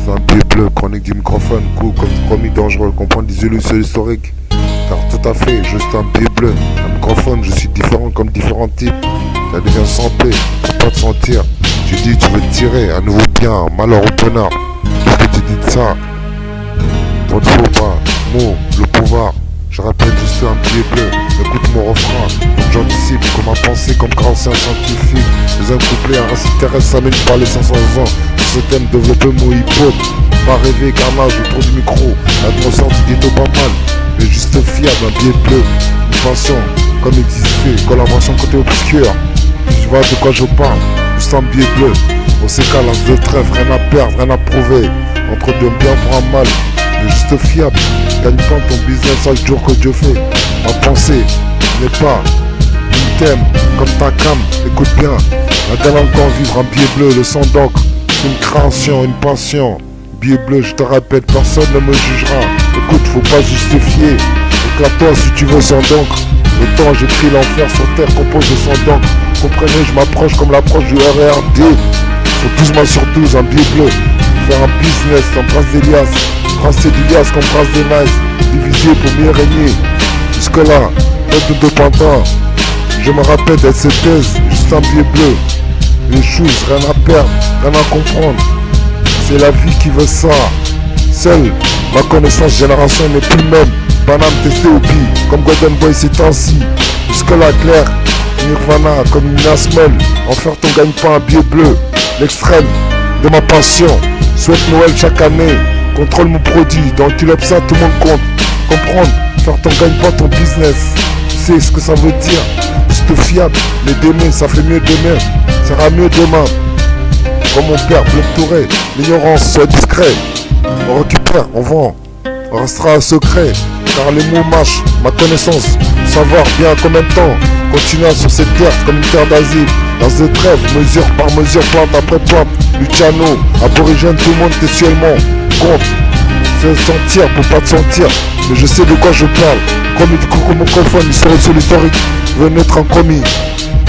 C'est un billet bleu, chronique du microphone, coup comme promis dangereux, comprendre des illusions historiques. Car tout à fait, juste un billet bleu, un microphone, je suis différent comme différents types. Ça devient santé, faut pas te sentir. Tu dis tu veux te tirer, à nouveau bien, malheur au bonheur. Qu'est-ce que tu dis de ça? Trop de faux pas, mots, le pouvoir. Je répète juste un billet bleu, écoute mon refrain. J'anticipe comme ma pensée, comme grand ancien scientifique. Deuxième couplet, un racine terrestre s'amène par les 500 ans. Sur ce thème, développer mon hip-hop. Pas rêver, carnage autour du micro. L'atmosphère du ghetto pas mal, mais juste fiable, un billet bleu. Une passion, comme exister, collaboration côté obscur. Tu vois de quoi je parle, juste un billet bleu. On s'écale, lance de trêve, rien à perdre, rien à prouver. Entre deux, bien pour un mal, mais juste fiable. Gagne pas ton business chaque jour que Dieu fait. Ma pensée n'est pas une thème comme ta cam, écoute bien. La dalle encore vivre, un billet bleu, le sang d'encre. Une création, une passion. Billet bleu, je te répète, personne ne me jugera. Écoute, faut pas justifier. Éclate-toi si tu veux sans d'encre. Le temps, j'écris l'enfer sur terre, compose de sang d'encre. Comprenez, je m'approche comme l'approche du RRD. Sur 12 mois sur 12, un billet bleu. Faire un business, un prince d'Elias. Prince d'Elias comme prince de Nice. Divisé pour mieux régner. Jusque là, tête de deux pantins. Je me rappelle d'être cette thèse, juste un billet bleu. Les choses, rien à perdre, rien à comprendre. C'est la vie qui veut ça. Seule ma connaissance génération n'est plus le même. Banam testé au pire, comme Golden Boy c'est ainsi. Jusque là clair, Nirvana comme une asmel. En faire ton gagne-pain un billet bleu. L'extrême de ma passion. Souhaite Noël chaque année. Contrôle mon produit, dans le tulip ça tout le monde compte. Comprendre, faire ton gagne-pain ton business. Tu sais ce que ça veut dire. Juste fiable, mais d'aimer, ça fait mieux demain. Ça sera mieux demain. Comme mon père, Bleu Touré, l'ignorance, sois discret. On récupère, on vend, on restera un secret. Car les mots mâchent, ma connaissance, savoir bien combien de temps. Continuer sur cette terre comme une terre d'asile. Dans de trêve, mesure par mesure, plante après plante. Luciano, aborigène, tout le monde textuellement compte. Se sentir pour pas te sentir, mais je sais de quoi je parle. Commis du coucou mon microphone, histoire sur l'historique. Venez être un commis,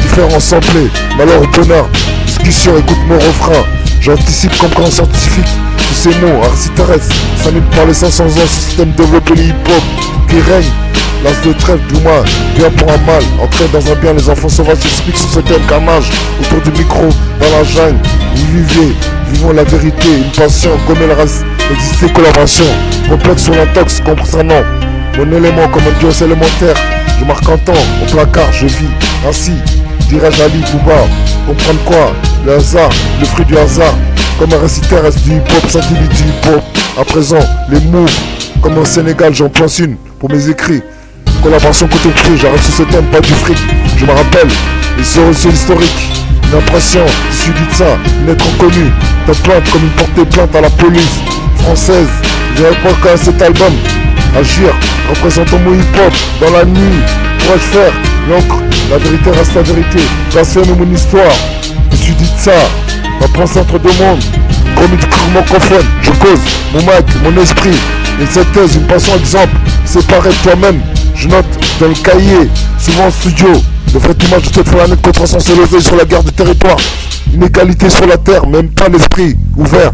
différents samplés, malheur au bonheur. Discussion, écoute mon refrain. J'anticipe comme grand scientifique. Tous ces mots, arci terrestre, ça m'aide par les 500 ans, système développé le hip-hop qui règne. L'as de trêve, du moins, bien pour un mal. Entrer dans un bien, les enfants sauvages s'expliquent sur ce thème carnage. Autour du micro, dans la jungle, vous vivez, vivons la vérité, une passion, gommer le reste, exister, collaboration. Complexe sur l'intox, comprenant mon élément comme un dieu élémentaire. Je marque un temps, au placard, je vis ainsi. Dirais-je Ali Bouba, comprendre quoi? Le hasard, le fruit du hasard. Comme un récit terrestre du hip-hop, satellite du hip-hop. À présent, les moves, comme au Sénégal, j'en place une pour mes écrits. Collaboration côté prix, j'arrête sur ce thème, pas du fric. Je me rappelle, les sur l'historique. Une impression, suivi de ça, une être reconnue. Ta plainte comme une portée plainte à la police française. J'ai pas qu'à cet album. Agir, représentant mon hip-hop dans la nuit. Pourrais-je faire l'encre? La vérité reste la vérité. Passionne mon histoire. Je suis dit de ça. Ma pensée entre deux mondes. Comme du mon microphone. Je cause mon mic, mon esprit. Une synthèse, une passion exemple. Séparé de toi-même. Je note dans le cahier, souvent en studio. De vraies images de cette planète contre s'élever sur la guerre du territoire. Une égalité sur la terre, même pas l'esprit ouvert.